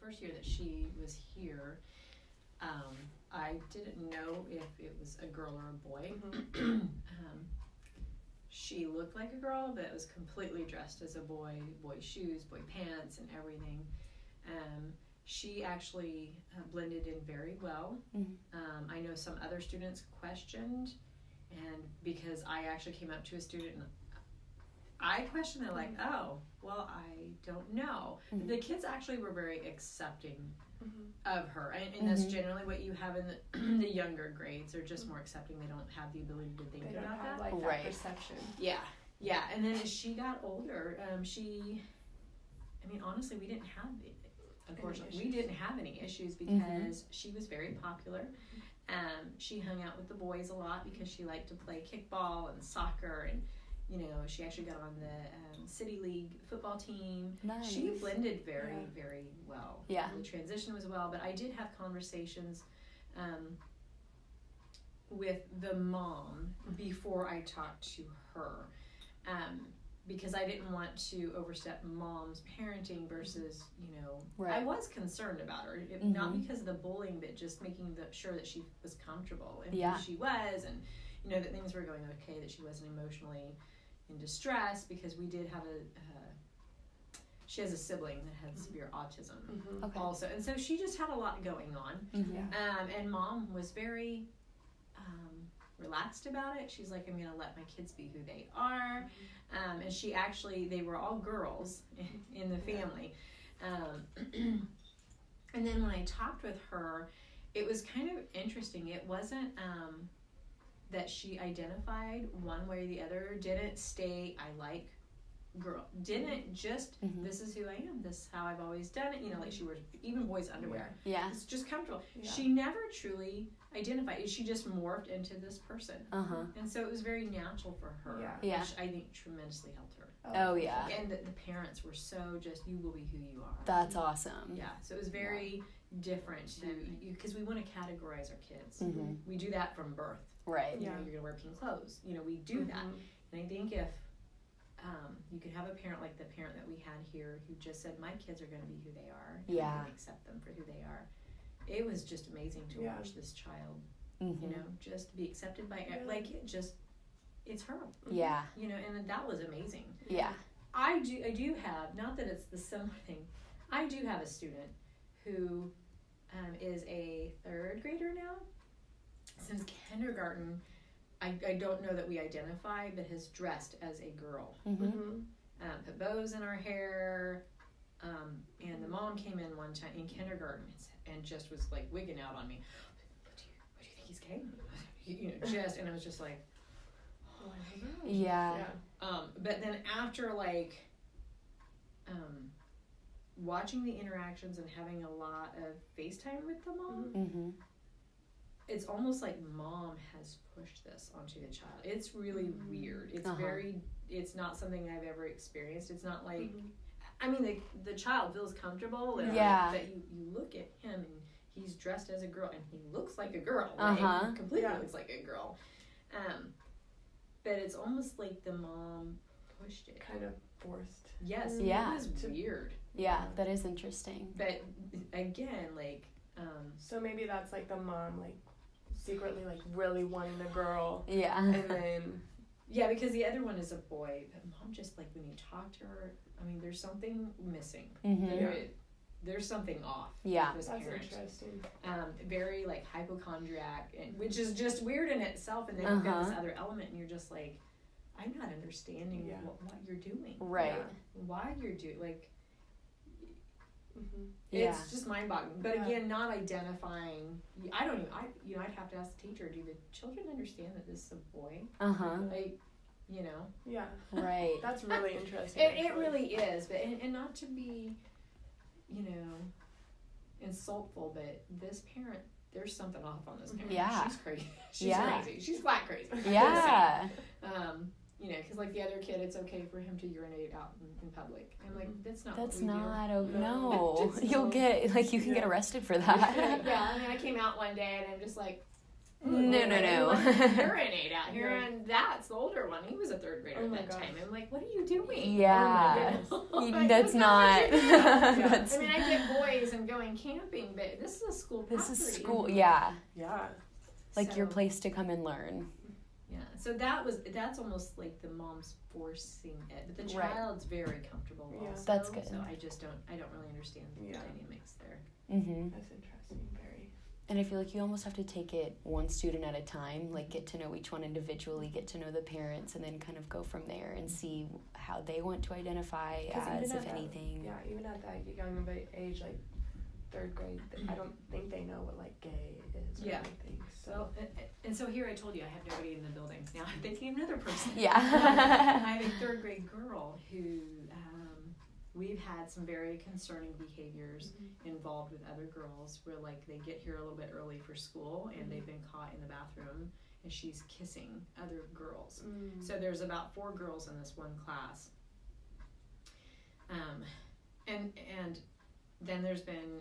first year that she was here, I didn't know if it was a girl or a boy. Mm-hmm. She looked like a girl, but was completely dressed as a boy, boy shoes, boy pants, and everything. She actually blended in very well. Mm-hmm. I know some other students questioned, and because I actually came up to a student and I questioned, they're like, oh, well, I don't know. Mm-hmm. The kids actually were very accepting Mm-hmm. of her, and that's generally what you have in the younger grades. They're just more accepting. They don't have the ability to think They don't about have that. like Right. that perception. Yeah. And then as she got older, honestly, we didn't have, unfortunately, we didn't have any issues because she was very popular. She hung out with the boys a lot because she liked to play kickball and soccer, and she actually got on the city league football team. Nice. She blended very well. Yeah. The transition was well, but I did have conversations with the mom before I talked to her, because I didn't want to overstep mom's parenting versus, Right. I was concerned about her, not because of the bullying, but just making sure that she was comfortable and who she was, and that things were going okay, that she wasn't emotionally in distress, because we did have she has a sibling that had severe autism also, and so she just had a lot going on. And mom was very relaxed about it. She's like, I'm gonna let my kids be who they are. And she actually, they were all girls in the family. And then when I talked with her, it was kind of interesting. It wasn't that she identified one way or the other, didn't stay, I like girl, didn't just, this is who I am, this is how I've always done it, like she wears even boys' underwear. Yeah. It's just comfortable. Yeah. She never truly identified, she just morphed into this person. And so it was very natural for her, which I think tremendously helped her. Oh, yeah. And the parents were so just, you will be who you are. That's awesome. Yeah, so it was very different because we want to categorize our kids. We do that from birth. Right. You're going to wear pink clothes. We do that. And I think if you could have a parent like the parent that we had here who just said, my kids are going to be who they are. And I'm going to accept them for who they are. It was just amazing to watch this child, just be accepted by, it's her. Yeah. And that was amazing. Yeah. I do have, not that it's the similar thing, I do have a student who is a third grader now. Since kindergarten, I don't know that we identify, but has dressed as a girl. Put bows in our hair, and the mom came in one time in kindergarten and just was like wigging out on me. What do you think he's gay? And I was just like, oh, I don't know. Yeah. But then after watching the interactions and having a lot of FaceTime with the mom, it's almost like mom has pushed this onto the child. It's really weird. It's it's not something I've ever experienced. It's not like, the child feels comfortable, and but you look at him and he's dressed as a girl and he looks like a girl, right? Completely looks like a girl. But it's almost like the mom pushed it. Kind of forced. Yes. Yeah. It was weird. Yeah, that is interesting. But again, so maybe that's like the mom secretly really wanting a girl. Yeah. And then because the other one is a boy, but mom just when you talk to her, there's something missing. There's something off. Yeah. With this that's parent. interesting. Very hypochondriac, which is just weird in itself, and then you've got this other element, and you're just like, I'm not understanding what you're doing. Right. Why you're doing it's just mind-boggling. But again, not identifying. I don't even. I'd have to ask the teacher. Do the children understand that this is a boy? Yeah. Right. That's really interesting. It really is, but and not to be, insultful, but this parent, there's something off on this parent. Yeah. She's crazy. She's crazy. She's flat crazy. Yeah. Because the other kid, it's okay for him to urinate out in public. I'm like, that's not. That's what we not. do. No. You'll get you can get arrested for that. Yeah. I came out one day and I'm just like, No. Urinate out here, and that's the older one. He was a third grader at that time. I'm like, what are you doing? Yeah. Like, that's not. I mean, I get boys and going camping, but this is a school property. This is school, yeah. Yeah. Like your place to come and learn. Yeah, so that's almost like the mom's forcing it, but the child's very comfortable also. That's good. So I don't really understand the dynamics there. Mm-hmm. That's interesting, very. And I feel like you almost have to take it one student at a time, like get to know each one individually, get to know the parents, and then kind of go from there and see how they want to identify as, if anything. Yeah, even at that young of an age, like 3rd grade, I don't think they know what, like, gay is or anything. So. And so here I told you I have nobody in the building. Now I'm thinking of another person. Yeah. I have a 3rd grade girl who we've had some very concerning behaviors involved with other girls where, like, they get here a little bit early for school and they've been caught in the bathroom and she's kissing other girls. So there's about 4 girls in this one class. And then there's been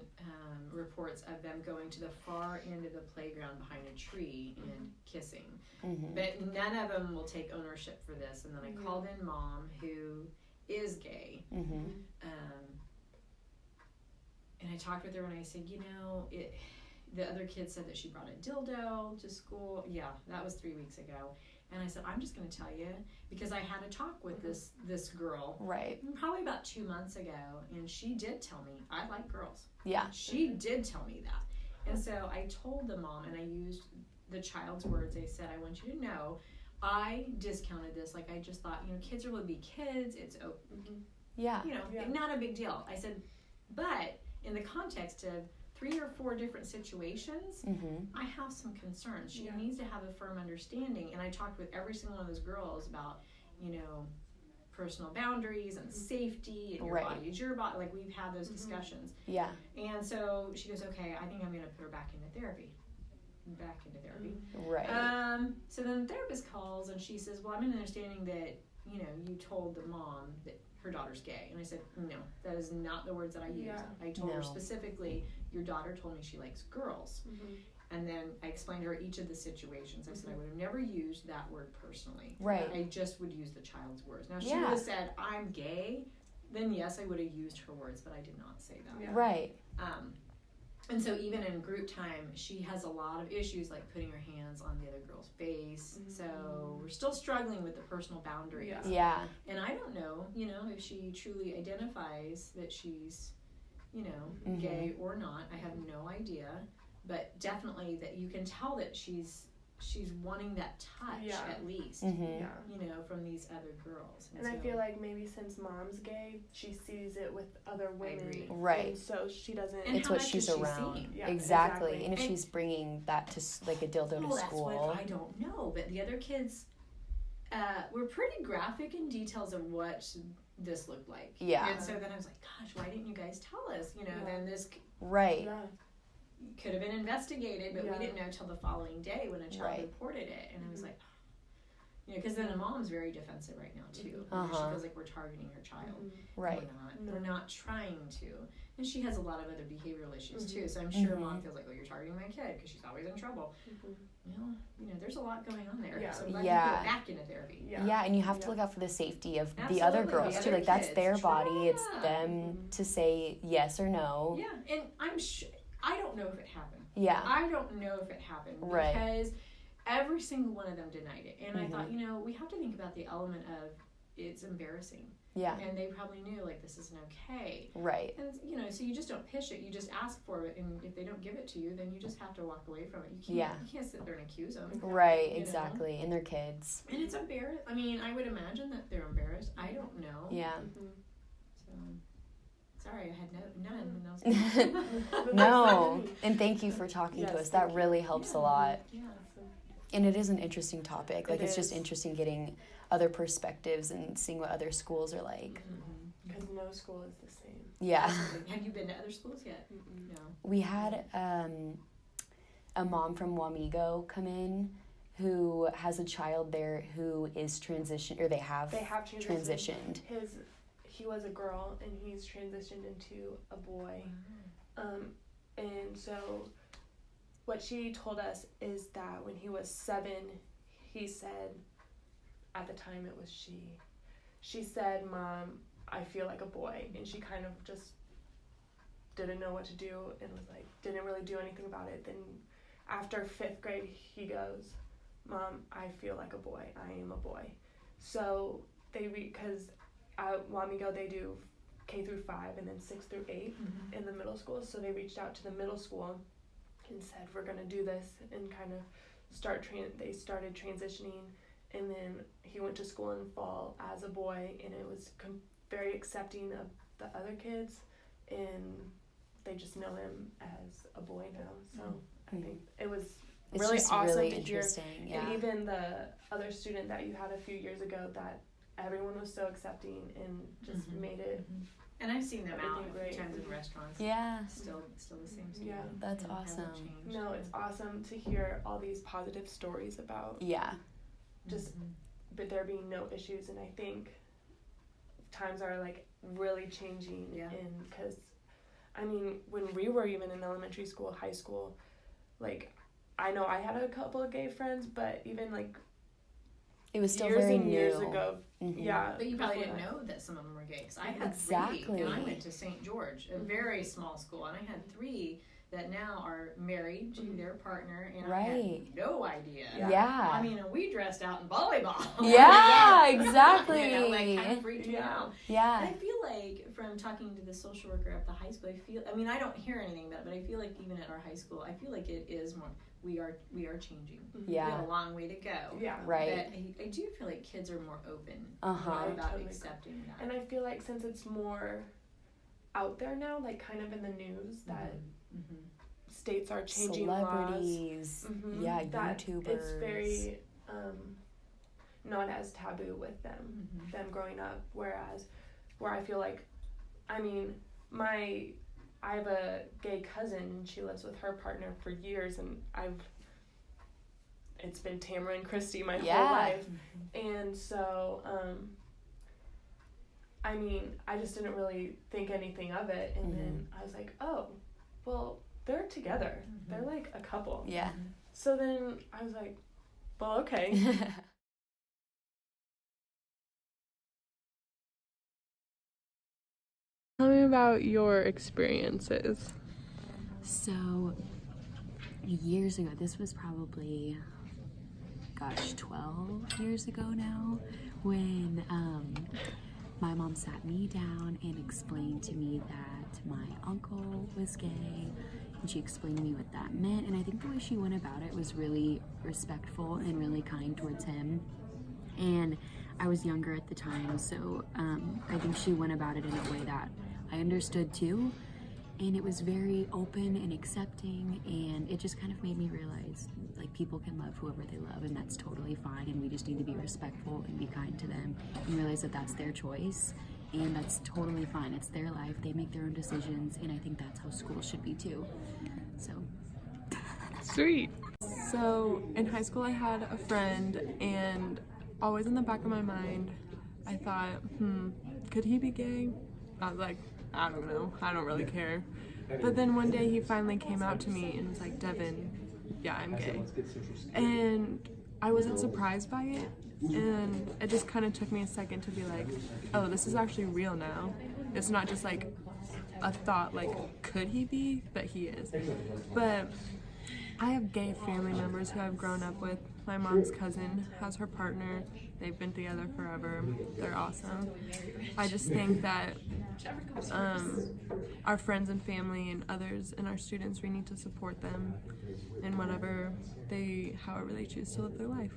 reports of them going to the far end of the playground behind a tree and kissing. But none of them will take ownership for this. And then I called in mom, who is gay. And I talked with her and I said, the other kid said that she brought a dildo to school. Yeah, that was 3 weeks ago. And I said, I'm just going to tell you, because I had a talk with this girl, right, probably about 2 months ago, and she did tell me, I like girls. Yeah. She did tell me that. And so I told the mom, and I used the child's words. I said, I want you to know, I discounted this. Like, I just thought, kids are going to be kids. It's, not a big deal. I said, but in the context of 3 or 4 different situations, I have some concerns. She needs to have a firm understanding. And I talked with every single one of those girls about, personal boundaries and safety, and your body is your body. Like, we've had those discussions. Yeah. And so she goes, okay, I think I'm going to put her back into therapy. Right. So then the therapist calls and she says, well, I'm in understanding that, you told the mom that her daughter's gay. And I said, no, that is not the words that I used. Yeah. I told her specifically, your daughter told me she likes girls. And then I explained to her each of the situations. I said, I would have never used that word personally. Right. I just would use the child's words. Now, if she would have said, I'm gay, then yes, I would have used her words, but I did not say that. Yeah. Right. And so even in group time, she has a lot of issues, like putting her hands on the other girl's face. So we're still struggling with the personal boundaries. Yeah. And I don't know, if she truly identifies that she's, gay or not. I have no idea. But definitely that you can tell that she's wanting that touch at least, from these other girls. And I feel like maybe since mom's gay, she sees it with other women. Right. And so she doesn't. And it's what she's around. Yeah, exactly. And if she's bringing that to, like, a dildo to school. That's what I don't know. But the other kids were pretty graphic in details of what this looked like. Yeah. And so then I was like, gosh, why didn't you guys tell us? Then this... Right. Yeah. Could have been investigated, but we didn't know till the following day when a child reported it. And I was like, because then a mom's very defensive right now too. She feels like we're targeting her child. Right. We're not trying to. And she has a lot of other behavioral issues too. So I'm sure mom feels like, you're targeting my kid because she's always in trouble. There's a lot going on there. So I'm glad you put it back into therapy. Yeah, and you have to look out for the safety of the other girls too. Like, that's their body. It's them to say yes or no. Yeah, and I'm sure. I don't know if it happened. Yeah. I don't know if it happened because every single one of them denied it. And I thought, we have to think about the element of it's embarrassing. Yeah. And they probably knew, like, this isn't okay. Right. And, so you just don't pitch it. You just ask for it. And if they don't give it to you, then you just have to walk away from it. You can't sit there and accuse them. Right, exactly. And they're kids. And it's embarrassing. I mean, I would imagine that they're embarrassed. I don't know. Yeah. So... Sorry, I had none. No, and thank you for talking to us. That really helps a lot. Yeah. And it is an interesting topic. Like, it's just interesting getting other perspectives and seeing what other schools are like. Because no school is the same. Yeah. Have you been to other schools yet? No. We had a mom from Wamego come in who has a child there who is transitioned, or they have transitioned. He was a girl and he's transitioned into a boy. And so what she told us is that when he was 7, he said, at the time it was she said, "Mom, I feel like a boy," and she kind of just didn't know what to do and was like, didn't really do anything about it. Then after 5th grade, he goes, "Mom, I feel like a boy. I am a boy." So because at Wamigo they do K through 5 and then 6 through 8 in the middle school. So they reached out to the middle school and said, "We're gonna do this," and kind of they started transitioning. And then he went to school in fall as a boy, and it was very accepting of the other kids, and they just know him as a boy now. So I think it was really awesome really to hear. Yeah. And even the other student that you had a few years ago, that everyone was so accepting and just made it. And I've seen them out a few times in restaurants. Yeah. Still the same student. Yeah. That's awesome. No, it's awesome to hear all these positive stories about. Yeah. Just, but there being no issues, and I think times are like really changing. Yeah. And because, I mean, when we were even in elementary school, high school, like, I know I had a couple of gay friends, but even like it was still years very and new. years ago. Yeah. But you probably didn't know that some of them were gay. Cause I had exactly. 3, and I went to St. George, a very small school, and I had 3 that now are married to their partner, and I had no idea. Yeah. I mean, we dressed out in volleyball. Yeah, exactly. You know, like, kind of freaked me out. Yeah. And I feel like from talking to the social worker at the high school, I don't hear anything about it, but I feel like even at our high school, I feel like it is more, we are changing. Yeah. We have a long way to go. Yeah. Right. But I do feel like kids are more open about accepting that. And I feel like since it's more out there now, like kind of in the news, that states are changing celebrities, laws. yeah, that YouTubers. It's very not as taboo with them growing up. Whereas, where I feel like, I mean, I have a gay cousin, and she lives with her partner for years, and it's been Tamara and Christy my whole life. And so, I mean, I just didn't really think anything of it, and then I was like, oh, well, they're together. They're like a couple. Yeah. So then I was like, well, okay. Tell me about your experiences. So, years ago, this was probably, 12 years ago now, when my mom sat me down and explained to me that my uncle was gay, and she explained to me what that meant, and I think the way she went about it was really respectful and really kind towards him. And I was younger at the time, so I think she went about it in a way that I understood too, and it was very open and accepting, and it just kind of made me realize, like, people can love whoever they love, and that's totally fine, and we just need to be respectful and be kind to them and realize that that's their choice, and that's totally fine. It's their life, they make their own decisions, and I think that's how school should be too. So sweet. So in high school I had a friend, and always in the back of my mind I thought, could he be gay? I was like, I don't know, I don't really care. But then one day he finally came out to me and was like, Devin, yeah, I'm gay. And I wasn't surprised by it, and it just kind of took me a second to be like, oh, this is actually real now. It's not just like a thought, like, could he be? But he is. But I have gay family members who I've grown up with. My mom's cousin has her partner. They've been together forever. They're awesome. I just think that our friends and family and others and our students, we need to support them in however they choose to live their life.